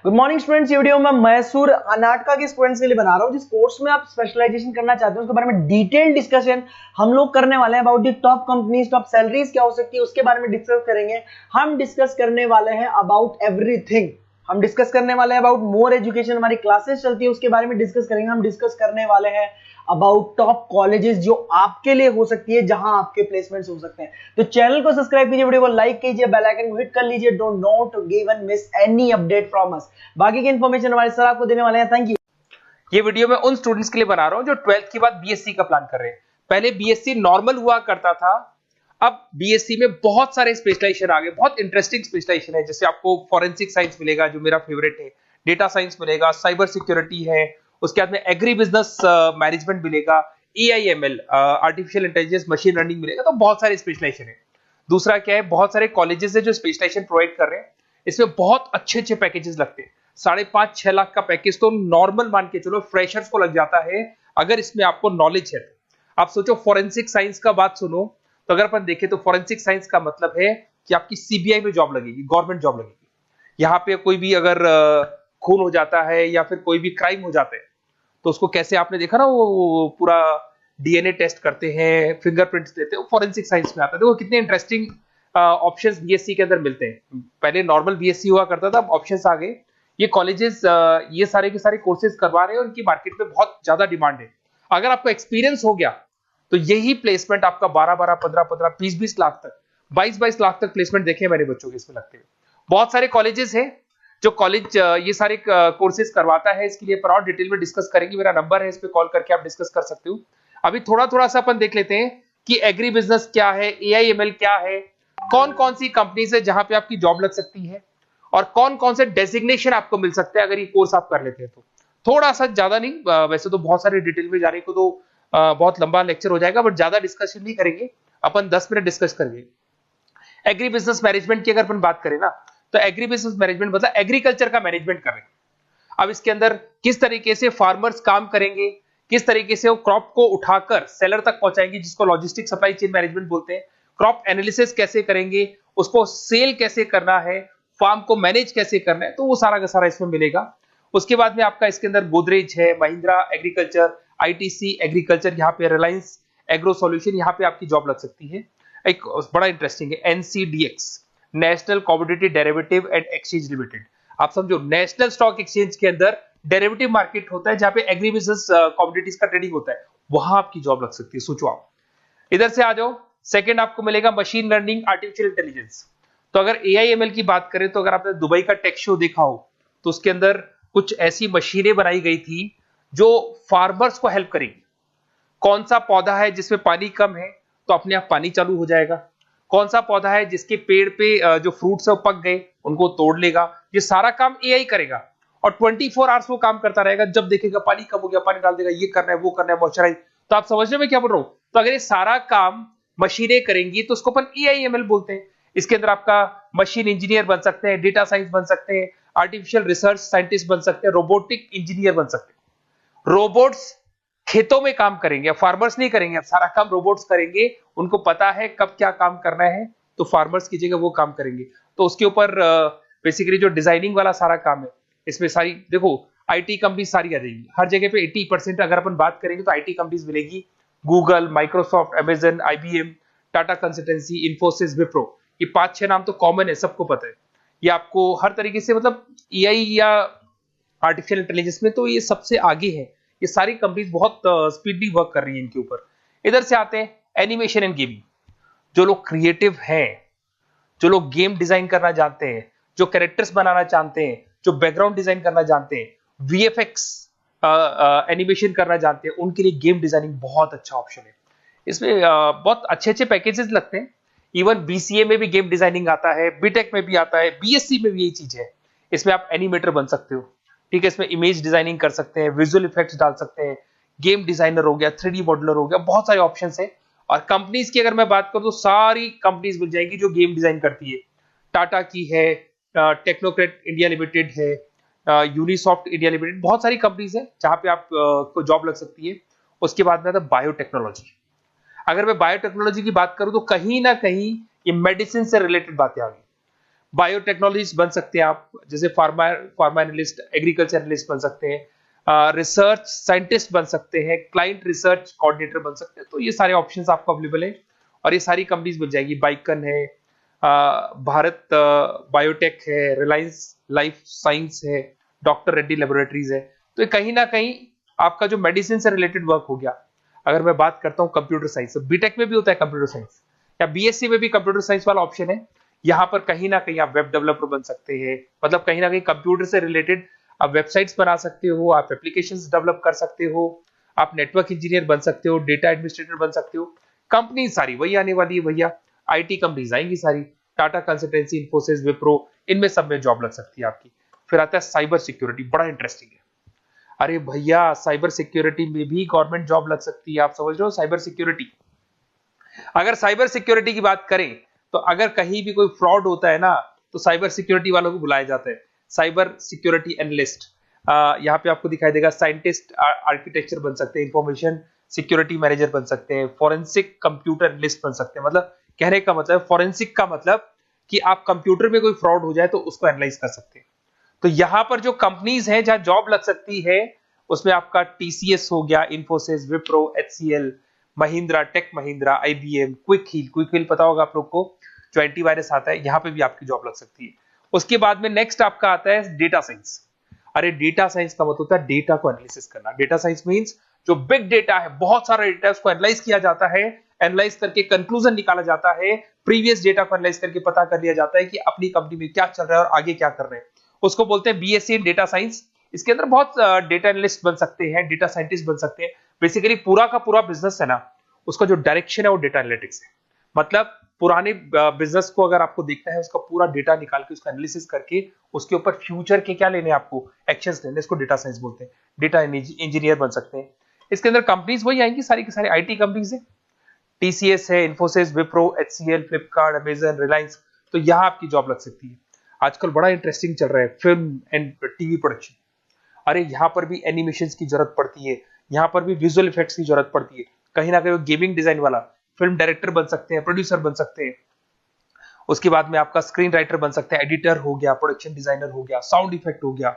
Good morning students. ये video मैं मैसूर अनाटका के स्टूडेंट्स के लिए बना रहा हूँ। जिस कोर्स में आप स्पेशलाइजेशन करना चाहते हैं उसके बारे में डिटेल डिस्कशन हम लोग करने वाले हैं। About the top companies, top salaries क्या हो सकती है उसके बारे में डिस्कस करेंगे। हम डिस्कस करने वाले हैं अबाउट एवरीथिंग। हम डिस्कस करने वाले हैं अबाउट मोर एजुकेशन, हमारी क्लासेस चलती है उसके बारे में डिस्कस करेंगे। हम डिस्कस करने वाले हैं अबाउट टॉप कॉलेजेस जो आपके लिए हो सकती है, जहां आपके प्लेसमेंट्स हो सकते हैं। तो चैनल को सब्सक्राइब कीजिए, वीडियो को लाइक कीजिए, बेल आइकन को हिट कर लीजिए। Don't note give and miss any update from us. बाकी की इंफॉर्मेशन हमारे सर आपको देने वाले हैं। Thank you. ये वीडियो मैं उन स्टूडेंट्स के लिए बना रहा हूं जो 12th के बाद बीएससी का प्लान कर रहे हैं। पहले बीएससी नॉर्मल हुआ करता था, अब बीएससी में बहुत सारे स्पेशलाइजेशन आ गए, बहुत इंटरेस्टिंग स्पेशलाइजेशन है। जैसे आपको फॉरेंसिक साइंस मिलेगा जो मेरा फेवरेट है, डेटा साइंस मिलेगा, साइबर सिक्योरिटी है, उसके बाद में एग्री बिजनेस मैनेजमेंट मिलेगा, AIML artificial intelligence machine learning मिलेगा। तो बहुत सारे स्पेशलाइजेशन है। दूसरा क्या है, बहुत सारे कॉलेजेस है जो स्पेशलाइजेशन प्रोवाइड कर रहे हैं। इसमें बहुत अच्छे अच्छे पैकेजेस लगते हैं। 5.5-6 लाख का पैकेज तो नॉर्मल मान के चलो फ्रेशर्स को लग जाता है, अगर इसमें आपको नॉलेज है। आप सोचो फॉरेंसिक साइंस का बात सुनो, तो अगर अपन देखें तो फॉरेंसिक साइंस का मतलब है कि आपकी सीबीआई में जॉब लगेगी, गवर्नमेंट जॉब लगेगी। यहाँ पे कोई भी अगर खून हो जाता है या फिर कोई भी क्राइम हो जाता है तो उसको कैसे, आपने देखा ना वो पूरा डीएनए टेस्ट करते हैं, फिंगरप्रिंट्स लेते हैं, वो फॉरेंसिक साइंस में आता है। देखो कितने इंटरेस्टिंग ऑप्शंस बीएससी के अंदर मिलते हैं। पहले नॉर्मल बीएससी हुआ करता था, अब ऑप्शंस आ गए। ये कॉलेजेस ये सारे के सारे कोर्सेज करवा रहे हैं और इनकी मार्केट में बहुत ज्यादा डिमांड है। अगर आपको एक्सपीरियंस हो गया तो यही प्लेसमेंट आपका 12-12, 15-15, 20-20 लाख तक, 22-22 लाख तक प्लेसमेंट देखे मैंने बच्चों के इसमें लगते हुए। बहुत सारे कॉलेजेस हैं जो कॉलेज ये सारे कोर्सेज करवाता है। इसके लिए पर और डिटेल में डिस्कस करेंगे। मेरा नंबर है, इस पे कॉल करके आप डिस्कस कर सकते हो। अभी थोड़ा थोड़ा सा अपन देख लेते हैं कि एग्री बिजनेस क्या है, एआईएमएल क्या है, कौन कौन सी कंपनीज है जहां पे आपकी जॉब लग सकती है, और कौन कौन से डेजिग्नेशन आपको मिल सकते हैं अगर ये कोर्स आप कर लेते हैं तो। थोड़ा सा, ज्यादा नहीं, वैसे तो बहुत सारे डिटेल में जाने को तो बहुत लंबा लेक्चर हो जाएगा, बट ज्यादा डिस्कशन नहीं करेंगे अपन, 10 मिनट डिस्कस करेंगे। एग्री बिजनेस मैनेजमेंट की अगर अपन बात करें ना, तो एग्री बिजनेस मैनेजमेंट मतलब एग्रीकल्चर का मैनेजमेंट कर रहे हैं। अब इसके अंदर किस तरीके से फार्मर्स काम करेंगे, किस तरीके से वो क्रॉप को उठाकर सेलर तक पहुंचाएंगे, जिसको लॉजिस्टिक सप्लाई चेन मैनेजमेंट बोलते हैं। क्रॉप एनालिसिस कैसे करेंगे, उसको सेल कैसे करना है, फार्म को मैनेज कैसे करना है, तो वो सारा का सारा इसमें मिलेगा। उसके बाद में आपका इसके अंदर गोदरेज है, महिंद्रा एग्रीकल्चर, आईटीसी एग्रीकल्चर, यहाँ पे रिलायंस एग्रो सॉल्यूशन, यहाँ पे आपकी जॉब लग सकती है। एक बड़ा इंटरेस्टिंग है NCDEX, national commodity derivative and exchange limited. आप समझो, नेशनल स्टॉक एक्सचेंज के अंदर डेरिवेटिव मार्केट होता है जहां पे एग्री बिजनेस कमोडिटीज का ट्रेडिंग होता है, वहां आपकी जॉब लग सकती है। सोचो आप इधर से आ जाओ। सेकंड आपको मिलेगा मशीन लर्निंग, आर्टिफिशियल इंटेलिजेंस। तो अगर एआईएमएल की बात करें तो अगर आपने दुबई का टेक शो देखा हो तो उसके अंदर कुछ ऐसी मशीनें बनाई गई थी जो फार्मर्स को हेल्प करेगी। कौन सा पौधा है जिसमें पानी कम है तो अपने आप पानी चालू हो जाएगा, कौन सा पौधा है जिसके पेड़ पे जो फ्रूट्स है वो पक गए उनको तोड़ लेगा। ये सारा काम एआई करेगा और 24 आवर्स वो काम करता रहेगा। जब देखेगा पानी कम हो गया, पानी डाल देगा, ये करना है, वो करना है, मॉइस्चराइज। तो आप समझ रहे हो मैं क्या बोल रहा हूं? तो अगर ये सारा काम मशीनें करेंगी तो उसको अपन एआईएमएल बोलते हैं। इसके अंदर आपका मशीन इंजीनियर बन सकते हैं, डेटा साइंस बन सकते हैं, आर्टिफिशियल रिसर्च साइंटिस्ट बन सकते हैं, रोबोटिक इंजीनियर बन सकते हैं। रोबोट्स खेतों में काम करेंगे, फार्मर्स नहीं करेंगे, अब सारा काम रोबोट्स करेंगे। उनको पता है कब क्या काम करना है, तो फार्मर्स की जगह वो काम करेंगे। तो उसके ऊपर बेसिकली जो डिजाइनिंग वाला सारा काम है, इसमें सारी देखो आईटी कंपनी सारी आ जाएगी। हर जगह पे 80% अगर अपन बात करेंगे तो आईटी कंपनीज मिलेगी। Google, Microsoft, Amazon, IBM, Tata consultancy, Infosys, Wipro, ये 5-6 नाम तो कॉमन है, सबको पता है। ये आपको हर तरीके से, मतलब एआई या आर्टिफिशियल इंटेलिजेंस में तो ये सबसे आगे है। ये सारी कंपनीज बहुत स्पीडली वर्क कर रही है इनके ऊपर। इधर से आते हैं एनिमेशन एंड गेमिंग। जो लोग क्रिएटिव हैं, जो लोग गेम डिजाइन करना जानते हैं, जो कैरेक्टर्स बनाना जानते हैं, जो बैकग्राउंड डिजाइन करना जानते हैं, वीएफएक्स एनिमेशन करना जानते हैं, उनके लिए गेम डिजाइनिंग बहुत अच्छा ऑप्शन है। इसमें बहुत अच्छे अच्छे पैकेजेस लगते हैं। इवन बीसीए में भी गेम डिजाइनिंग आता है, बीटेक में भी आता है, बीएससी में भी यही चीज है। इसमें आप एनिमेटर बन सकते हो, ठीक है। इसमें इमेज डिजाइनिंग कर सकते हैं, विजुअल इफेक्ट्स डाल सकते हैं, गेम डिजाइनर हो गया, 3D मॉडलर हो गया, बहुत सारे ऑप्शंस हैं। और कंपनीज की अगर मैं बात करूं तो सारी कंपनीज मिल जाएगी जो गेम डिजाइन करती है। टाटा की है, टेक्नोक्रेट इंडिया लिमिटेड है, यूनिसॉफ्ट इंडिया लिमिटेड, बहुत सारी कंपनीज है जहां पे आप को जॉब लग सकती है। उसके बाद में आता है बायोटेक्नोलॉजी। अगर मैं बायोटेक्नोलॉजी की बात करूं तो कहीं ना कहीं ये मेडिसिन से रिलेटेड बातें आ गई। बायोटेक्नोलॉजिस्ट बन सकते हैं आप, जैसे फार्मा एनालिस्ट, एग्रीकल्चर एनालिस्ट बन सकते हैं, रिसर्च साइंटिस्ट बन सकते हैं, क्लाइंट रिसर्च कोऑर्डिनेटर बन सकते हैं। तो ये सारे ऑप्शंस आपको अवेलेबल है और ये सारी कंपनीज बन जाएगी। बाइकन है, भारत बायोटेक है, रिलायंस लाइफ साइंस है, डॉक्टर रेड्डी लेबोरेटरीज है। तो ये कहीं ना कहीं आपका जो मेडिसिन से रिलेटेड वर्क हो गया। अगर मैं बात करता हूँ कंप्यूटर साइंस, तो बीटेक में भी होता है कंप्यूटर साइंस, या बीएससी में भी कंप्यूटर साइंस वाला ऑप्शन है। यहाँ पर कहीं ना कहीं आप वेब डेवलपर बन सकते हैं, मतलब कहीं ना कहीं कंप्यूटर से रिलेटेड आप वेबसाइट्स बना सकते हो, आप एप्लीकेशंस डेवलप कर सकते हो, आप नेटवर्क इंजीनियर बन सकते हो, डेटा एडमिनिस्ट्रेटर बन सकते हो। कंपनी सारी वही आने वाली है भैया, आईटी कंपनीज आएंगी सारी, टाटा कंसल्टेंसी, इन्फोसिस, विप्रो, इनमें सब में जॉब लग सकती है आपकी। फिर आता है साइबर सिक्योरिटी, बड़ा इंटरेस्टिंग है। अरे भैया साइबर सिक्योरिटी में भी गवर्नमेंट जॉब लग सकती है। आप समझ रहे हो साइबर सिक्योरिटी? अगर साइबर सिक्योरिटी की बात करें तो अगर कहीं भी कोई फ्रॉड होता है ना, तो साइबर सिक्योरिटी वालों को बुलाया जाता है, साइबर सिक्योरिटी एनालिस्ट। यहाँ पे आपको दिखाई देगा, साइंटिस्ट आर्किटेक्चर बन सकते हैं, इंफॉर्मेशन सिक्योरिटी मैनेजर बन सकते हैं, फॉरेंसिक कंप्यूटर एनालिस्ट बन सकते हैं। मतलब कहने का मतलब, फॉरेंसिक का मतलब कि आप कंप्यूटर में कोई फ्रॉड हो जाए तो उसको एनालाइज कर सकते हैं। तो यहां पर जो कंपनीज हैं जहां जॉब लग सकती है, उसमें आपका टीसीएस हो गया, इन्फोसिस, विप्रो, एचसीएल, महिंद्रा, टेक महिंद्रा, आईबीएम, क्विक हील पता होगा आप लोग को, जो एंटीवायरस आता है, यहां पे भी आपकी जॉब लग सकती है। उसके बाद में नेक्स्ट आपका आता है डेटा साइंस। अरे डेटा साइंस का मतलब होता है डेटा को एनालिसिस करना। डेटा साइंस मींस जो बिग डेटा है, बहुत सारा डेटा, उसको एनालाइज किया जाता है, एनालाइज करके कंक्लूजन निकाला जाता है, प्रीवियस डेटा को एनालाइज करके पता कर लिया जाता है कि अपनी कंपनी में क्या चल रहा है और आगे क्या कर रहे हैं। उसको बोलते हैं बीएससी इन डेटा साइंस। इसके अंदर बहुत डेटा एनालिस्ट बन सकते हैं, डेटा साइंटिस्ट बन सकते हैं। बेसिकली पूरा का पूरा बिजनेस है ना, उसका जो डायरेक्शन है वो डेटा एनालिटिक्स है। मतलब पुराने बिजनेस को अगर आपको देखना है, उसका पूरा डेटा निकाल के उसका एनालिसिस करके उसके ऊपर फ्यूचर के क्या लेने, आपको एक्शंस लेने, इसको डेटा साइंस बोलते हैं। डेटा इंजीनियर बन सकते हैं। इसके अंदर कंपनीज वही आएंगी, सारी की सारी आईटी कंपनीज है, टीसीएस है, इन्फोसिस, विप्रो, एचसीएल, फ्लिपकार्ट, अमेजन, रिलायंस। तो यहां आपकी जॉब लग सकती है। आजकल बड़ा इंटरेस्टिंग चल रहा है फिल्म एंड टीवी प्रोडक्शन। अरे यहाँ पर भी एनिमेशन की जरूरत पड़ती है, यहाँ पर भी विजुअल इफेक्ट्स की जरूरत पड़ती है। कहीं ना कहीं गेमिंग डिजाइन वाला फिल्म डायरेक्टर बन सकते हैं, प्रोड्यूसर बन सकते हैं। उसके बाद में आपका स्क्रीन राइटर बन सकते हैं, एडिटर हो गया, प्रोडक्शन डिजाइनर हो गया, साउंड इफेक्ट हो गया।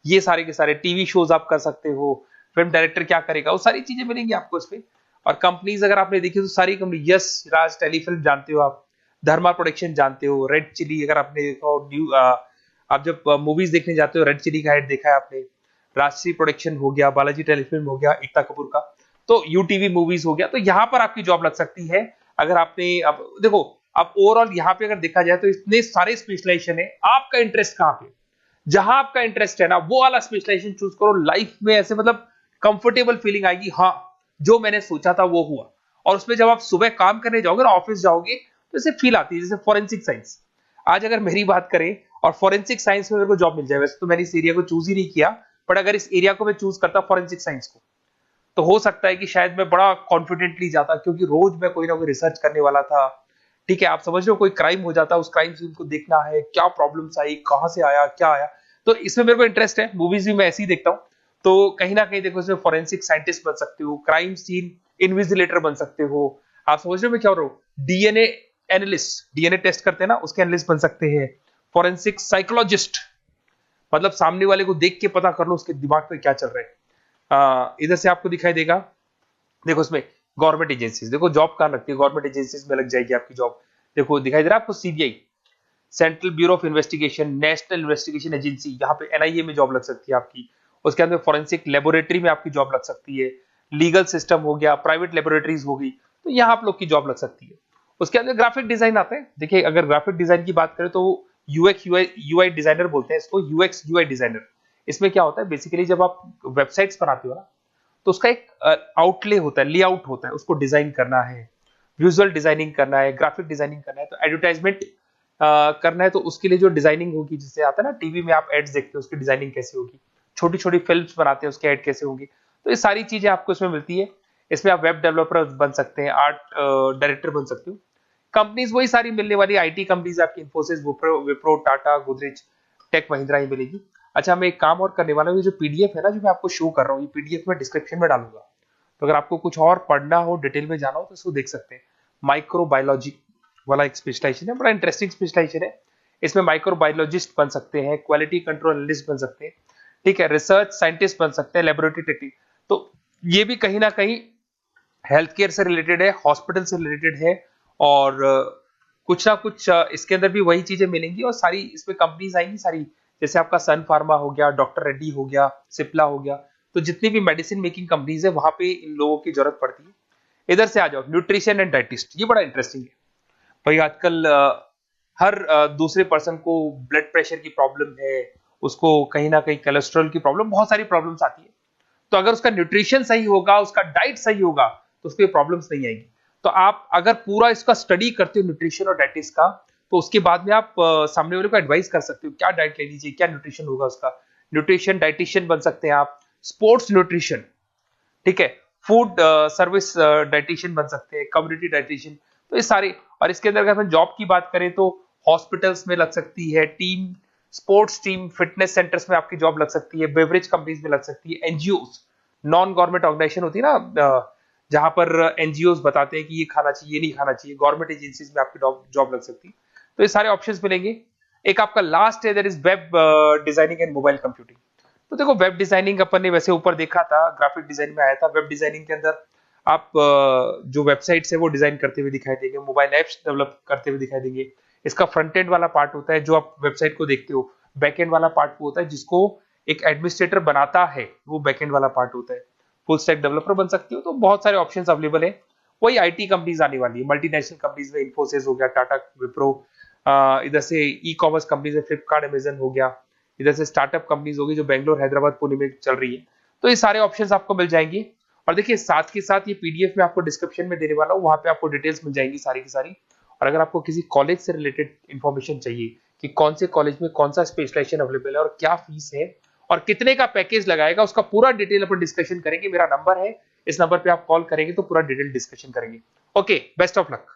ये सारे के सारे टीवी शोज आप कर सकते हो। फिल्म डायरेक्टर क्या करेगा, वो सारी चीजें मिलेंगी आपको इसमें। और कंपनीज अगर आपने देखी तो सारी कंपनी, यस राज टेलीफिल्म जानते हो आप, धर्मा प्रोडक्शन जानते हो, रेड चिली अगर आपने देखा हो, न्यू आप जब मूवीज देखने जाते हो, रेड चिली का एड देखा है आपने, राजश्री प्रोडक्शन हो गया, बालाजी टेलीफिल्म हो गया, एकता कपूर का, तो यूटीवी मूवीज हो गया। तो यहां पर आपकी जॉब लग सकती है। अगर आपने, अब देखो, अब ओवरऑल यहाँ पे अगर देखा जाए तो इतने सारे स्पेशलाइजेशन है, आपका इंटरेस्ट कहाँ पे, जहां आपका इंटरेस्ट है ना, वो वाला स्पेशलाइजेशन चूज करो। लाइफ में ऐसे मतलब कंफर्टेबल फीलिंग आएगी, हाँ जो मैंने सोचा था वो हुआ। और उसमें जब आप सुबह काम करने जाओगे ना, ऑफिस जाओगे, तो ऐसे फील आती है जैसे फॉरेंसिक साइंस। आज अगर मेरी बात करें और फॉरेंसिक साइंस में मेरे को जॉब मिल जाए, वैसे तो मैंने इस एरिया को चूज ही नहीं किया, बट अगर इस एरिया को मैं चूज करता फॉरेंसिक साइंस को, तो हो सकता है कि शायद मैं बड़ा कॉन्फिडेंटली जाता, क्योंकि रोज मैं कोई ना कोई रिसर्च करने वाला था। ठीक है, आप समझ रहे हो, कोई क्राइम हो जाता, उस क्राइम सीन को देखना है, क्या प्रॉब्लम्स आई, कहां से आया, क्या आया। तो इसमें मेरे को इंटरेस्ट है, मूवीज भी मैं ऐसे ही देखता हूँ। तो कहीं ना कहीं देखो, इसमें फॉरेंसिक साइंटिस्ट बन सकते हो, क्राइम सीन इन्विजिलेटर बन सकते हो। आप समझ रहे हो मैं क्या हो रहा हूँ, डीएनए एनालिस्ट, डीएनए टेस्ट करते हैं ना, उसके एनालिस्ट बन सकते हैं। फॉरेंसिक साइकोलॉजिस्ट, मतलब सामने वाले को देख के पता कर लो उसके दिमाग में क्या चल रहा है। इधर से आपको दिखाई देगा, देखो इसमें गवर्नमेंट एजेंसीज, देखो जॉब कहां लगती है, गवर्नमेंट एजेंसीज में लग जाएगी आपकी जॉब। देखो दिखाई दे रहा है आपको, CBI, central bureau of investigation, national investigation agency, यहाँ पे एनआईए में जॉब लग सकती है आपकी। उसके अंदर फॉरेंसिक लेबोरेटरी में आपकी जॉब लग सकती है। लीगल सिस्टम हो गया, प्राइवेट लेबोरेटरीज हो गई, तो यहाँ आप लोग की जॉब लग सकती है। उसके अंदर ग्राफिक डिजाइन आते हैं। देखिए अगर ग्राफिक डिजाइन की बात करें तो यूएक्स यूआई डिजाइनर बोलते हैं इसको, यूएक्स यूआई डिजाइनर। इसमें क्या होता है, बेसिकली जब आप वेबसाइट्स बनाते हो ना, तो उसका एक आउटले होता है, लेआउट होता है, उसको डिजाइन करना है, विजुअल डिजाइनिंग करना है, ग्राफिक डिजाइनिंग करना है, तो एडवर्टाइजमेंट करना है, तो उसके लिए जो डिजाइनिंग होगी, जिससे आता है ना टीवी में आप एड्स देखते हो, उसकी डिजाइनिंग कैसे होगी, छोटी छोटी फिल्म्स बनाते हैं उसके एड कैसे होंगे, तो ये सारी चीजें आपको इसमें मिलती है। इसमें आप वेब डेवलपर बन सकते हैं, आर्ट डायरेक्टर बन सकते हो। कंपनीज वही सारी मिलने वाली, आईटी कंपनीज आपकी, इन्फोसिस, विप्रो, टाटा, गोदरेज, टेक महिंद्रा ही मिलेगी। अच्छा, मैं एक काम और करने वाला हूँ, जो पीडीएफ है ना जो मैं आपको शो कर रहा हूँ, ये पीडीएफ में डिस्क्रिप्शन में डालूंगा, तो अगर आपको कुछ और पढ़ना हो, डिटेल में जाना हो, तो इसको देख सकते हैं। माइक्रोबायोलॉजी वाला एक स्पेशलाइजेशन है, बड़ा इंटरेस्टिंग स्पेशलाइजेशन है। इसमें माइक्रोबायोलॉजिस्ट बन सकते हैं, क्वालिटी कंट्रोल एनालिस्ट बन सकते हैं, ठीक है, रिसर्च साइंटिस्ट बन सकते हैं, लेबोरेटरी टेक्निक। तो ये भी कहीं ना कहीं हेल्थ केयर से रिलेटेड है, हॉस्पिटल से रिलेटेड है, और कुछ ना कुछ इसके अंदर भी वही चीजें मिलेंगी, और सारी इसमें कंपनीज आएंगी सारी, जैसे आपका सन फार्मा हो गया, डॉक्टर रेड्डी हो गया, सिप्ला हो गया, तो जितनी भी मेडिसिन मेकिंग कंपनीज है वहां पे इन लोगों की जरूरत पड़ती है। इधर से आ जाओ, न्यूट्रिशन एंड डाइटिस्ट, ये बड़ा इंटरेस्टिंग है भाई। आजकल हर दूसरे पर्सन को ब्लड प्रेशर की प्रॉब्लम है, उसको कहीं ना कहीं कोलेस्ट्रॉल की प्रॉब्लम, बहुत सारी प्रॉब्लम्स आती है। तो अगर उसका न्यूट्रिशन सही होगा, उसका डाइट सही होगा, तो उसको ये प्रॉब्लम्स नहीं आएंगी। तो आप अगर पूरा इसका स्टडी करते हो न्यूट्रिशन और डाइटिस का, तो उसके बाद में आप सामने वाले को एडवाइस कर सकते हो क्या डाइट लेनी चाहिए, क्या न्यूट्रिशन होगा उसका। न्यूट्रिशन डाइटिशियन बन सकते हैं आप, स्पोर्ट्स न्यूट्रिशन, ठीक है, फूड सर्विस डाइटिशियन बन सकते हैं, कम्युनिटी डाइटिशियन, तो ये सारे। और इसके अंदर अगर हम जॉब की बात करें तो हॉस्पिटल्स में लग सकती है, team sports team fitness centres में आपकी जॉब लग सकती है, बेवरेज कंपनीज में लग सकती है, एनजीओस नॉन गवर्नमेंट ऑर्गेनाइजेशन होती है ना, जहां पर एनजीओस बताते हैं कि ये खाना चाहिए, ये नहीं खाना चाहिए, गवर्नमेंट एजेंसीज में आपकी जॉब लग सकती है। तो ये सारे ऑप्शंस मिलेंगे। एक आपका लास्ट है, that is web designing and mobile computing. तो देखो, वेब डिजाइनिंग अपन ने वैसे ऊपर देखा था, ग्राफिक डिजाइन में आया था। वेब डिजाइनिंग के अंदर आप जो वेबसाइट्स है वो डिजाइन करते हुए दिखाई देंगे, मोबाइल एप्स डेवलप करते हुए दिखाई देंगे। इसका फ्रंट एंड वाला पार्ट होता है जो आप वेबसाइट को देखते हो, बैक एंड वाला पार्ट वो होता है जिसको एक एडमिनिस्ट्रेटर बनाता है, वो बैक एंड वाला पार्ट होता है। फुल स्टैक डेवलपर बन सकते हो। तो बहुत सारे ऑप्शंस अवेलेबल है। वही आईटी कंपनीज आने वाली है, मल्टीनेशनल कंपनीज में इन्फोसिस हो गया, टाटा, विप्रो, इधर से ई कॉमर्स कंपनीज में फ्लिपकार्ट, अमेजन हो गया, इधर से स्टार्टअप कंपनीज होगी जो बेंगलोर, हैदराबाद, पुणे में चल रही है। तो ये सारे ऑप्शंस आपको मिल जाएंगे। और देखिए, साथ के साथ ये पीडीएफ में आपको डिस्क्रिप्शन में देने वाला हूँ, वहां पे आपको डिटेल्स मिल जाएंगी सारी की सारी। और अगर आपको किसी कॉलेज से रिलेटेड इंफॉर्मेशन चाहिए कि कौन से कॉलेज में कौन सा स्पेशलाइजेशन अवेलेबल है और क्या फीस है और कितने का पैकेज लगाएगा, उसका पूरा डिटेल अपन डिस्कशन करेंगे। मेरा नंबर है, इस नंबर पे आप कॉल करेंगे तो पूरा डिटेल डिस्कशन करेंगे। Okay, best of luck.